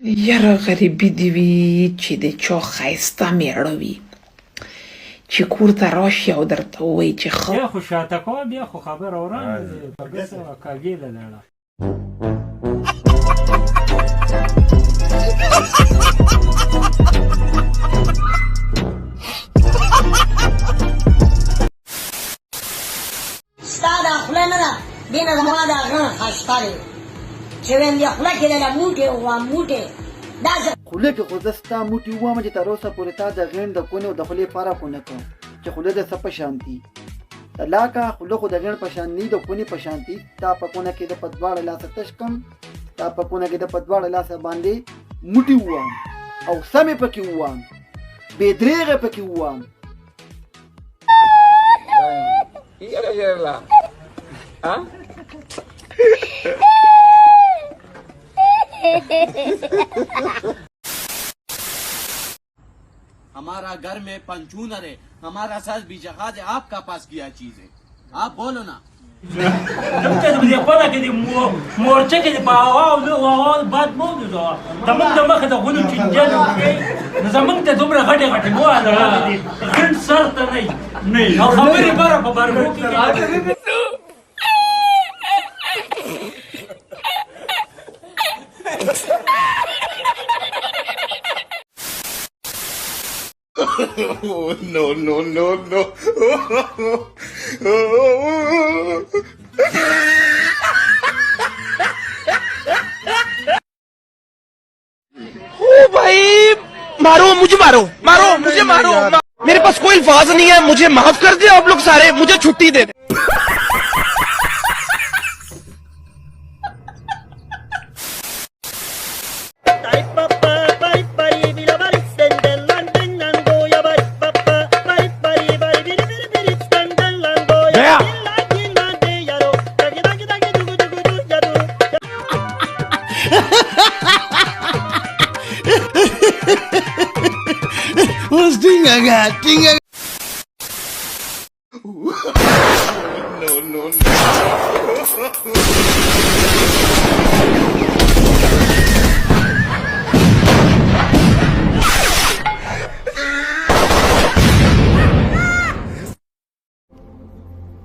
یاره غریبي دې وي چې د چا ښایسته مېړه وي چې کور ته راشي او درته ووایي چې ښه بیا خو شاته کوه بیا خو خبره ورانه دی بګسه کاږي ده لاړه ستا دا خوله نه ده دې نه زما دا غڼه ښایسته دی چې ویم دې خوله کې دله موټې ووایم موټې داسې خوله کې خو زه ستا موټي ووایم چې تر اوسه پورې تا د غڼ د کونې او د خولې فرق ونه کړ چې خوله د څه په شان دي طلاقه خوله خو د غڼ په شان دي د کونې په شان دي تا په کونه کې د په دواړه لاسه تش کړم تا په کونه کې د په دواړه لاسه باندې موټي ووایم او سمې پکې ووایم بې درېغه پکې ووایم हमारा घर में पंचूनर है हमारा सास भी जहाज है आपका पास क्या चीज है आप बोलो ना دمته دې پونه کې دې مورچه کې دې په اواز باد مو دې دا زمونږ د مخه د غونو چنجل کې زمونږ ته دومره غټه غټه مو ده ګڼ سر ته نه او خبرې بره په بارو کې Oh, no, no, no, no. भाई मारो मुझे मारो मारो मुझे मारो मेरे पास कोई अल्फाज नहीं है मुझे माफ कर दे आप लोग सारे मुझे छुट्टी दे दे No, no, no.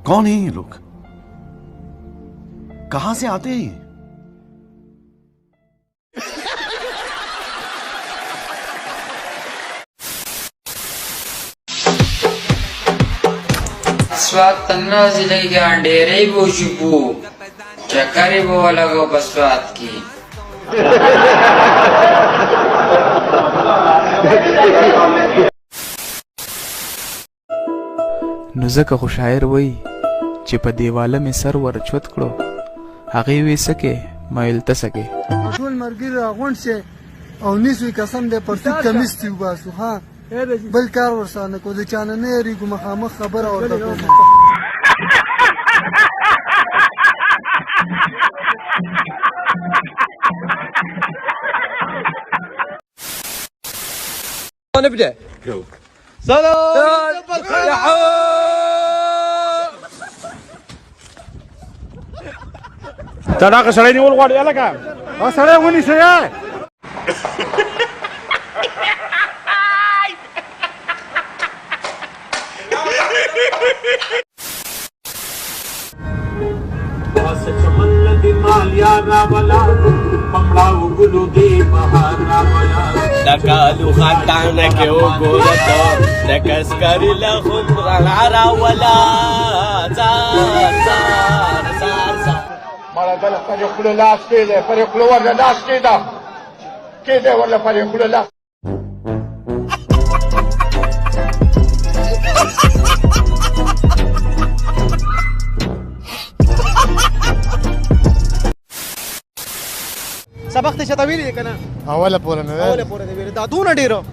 कौन है ये लोग कहां से आते हैं ये स्वाद तन्ना जिले के अंडेरे बोशुपू चक्करे बो लगो बसवात की نو ځکه خو شاعر وایي چې په دیواله مې سر ورچوت کړو هغې وې سکې مایل ته سکې ټول ملګري راغونډ شي او نیسوي قسم دی پرتوک کمیس تي وباسو ها بل کار ورسره نه کوو د چا نه نه یېرېږو مخامخ خبره ورته کوو نبدأ سلام يا تراغه سړی نیول غواړي الګا او سړی ونی سي دکالو خاتانه کې وګورته دکس کری له خود را ولا زار زار زار زار مالا دل پر خلو لاس کې ده پر خلو ور لاس کې ده کې ده ولا پر خلو لاس سبق ته چتا ویلې کنه اوله پوره نه اوله پوره دی ویل دا دونه ډیرو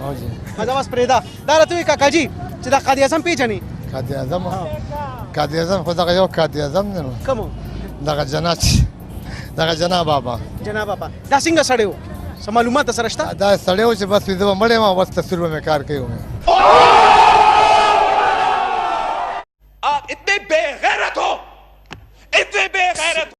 اوجه مزه واس پرېدا دا راته کاکاجي چې دا قاضي اعظم پیژني قاضي اعظم خو دغه یو قاضي اعظم نه کوم دغه جناب بابا دا څنګه سړیو سم معلومات سره شته دا سړیو چې بس ویده مړې ما بس تصویر مې کار کوي आप इतने बेगैरत हो इतने बेगैरत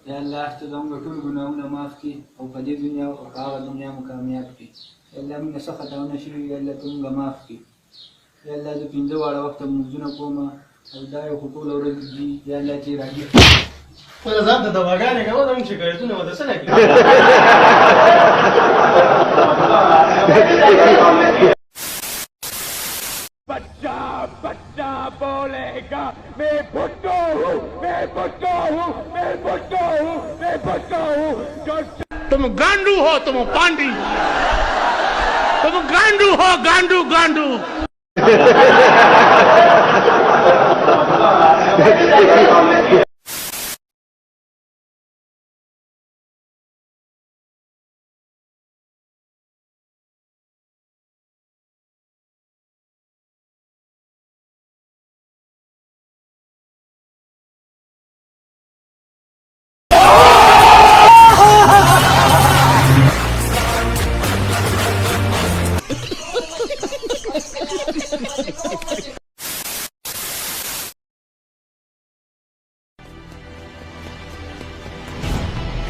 یا الله ته زموږ ټول ګناهونه معاف کړي او په دې دنیا او په هغه دنیا مو کامیاب کړي. یا الله موږ څه خطاونه شوي یا الله ته موږ معاف کړي. یا الله زه 5 واړه وخته لمونځونه کوم او دا یو خو ټوله ورځ دي. یا الله چې راځي خپله ځان ته دواګانې کوه زموږ شکایتونه به د څه نه کړي. बच्चा बच्चा बोलेगा मैं भुट्टो हूँ मैं भुट्टो हूँ मैं भुट्टो हूँ मैं भुट्टो हूँ। तुम गांडू हो तुम पांडी तुम गांडू हो गांडू गांडू।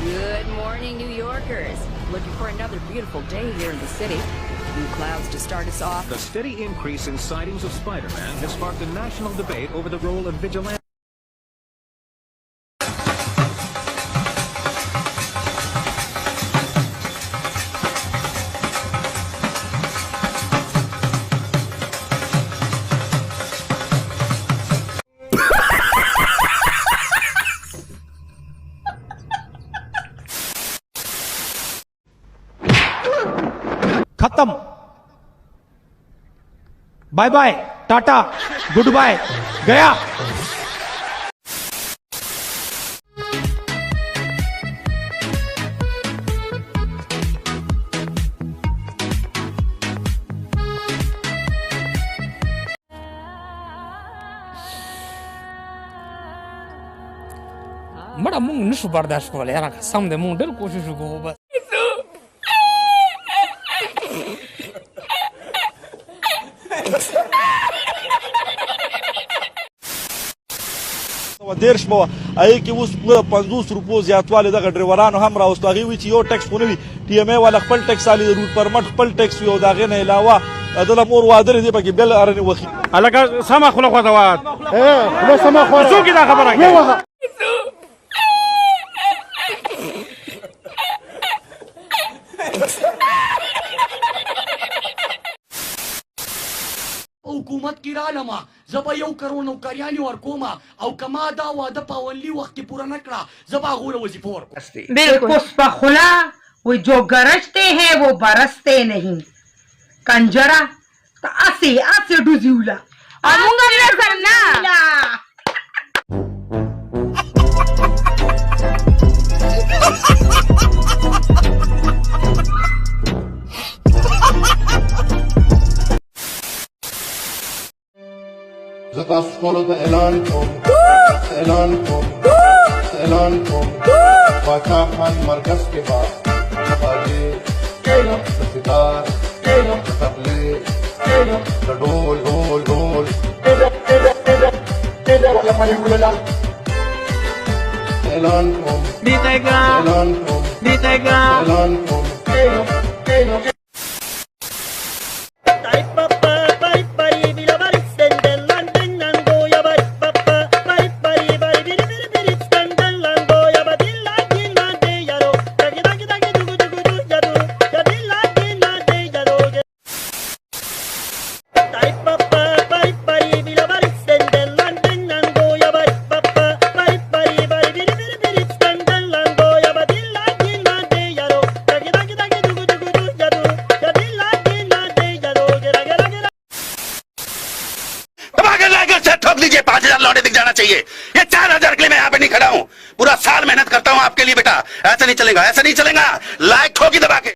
Good morning, New Yorkers. Looking for another beautiful day here in the city. Blue clouds to start us off. The steady increase in sightings of Spider-Man has sparked a national debate over the role of vigilante. खत्म bye bye tata good bye गया। बड़ा मुंग निशु बर्दाश्त को ले यार सामने मुंग डर कोशिश को बस دیرش مو ای کې اوس 50 روپو زیاتواله دغه ډرایورانو هم راوستو. هغه وی چې یو ټیکس خو نه وي ټي ام ای والا خپل ټیکس علي روټ پرمټ خپل ټیکس وي او دغه نه علاوه دله مور وادر دی پکې بل ارنه وخی الګه سما خلق وځوات نو سما خو څوک دا خبره کوي حکومت کی رالما زبا 1 کروڑ نوکریانی ورکوما او کما دا واده پاولی وخت پورا نکړه زبا غوړ وظیفه ورکو. بالکل پخلا वो जो गरजते हैं वो बरसते नहीं कंजरा तो आसे डुजिउला अमुंगा ने करना زتا سکولو ته اعلان کوم باچا خان مرکز के बाद बाजे सितार तबले ढोल ढोल ढोल ऐलान कोम ठोक लीजिए 5000 लौटे दिख जाना चाहिए। ये 4000 के लिए मैं यहाँ पे नहीं खड़ा हूँ, पूरा साल मेहनत करता हूँ आपके लिए बेटा। ऐसा नहीं चलेगा, ऐसा नहीं चलेगा। लाइक ठोकी दबा के।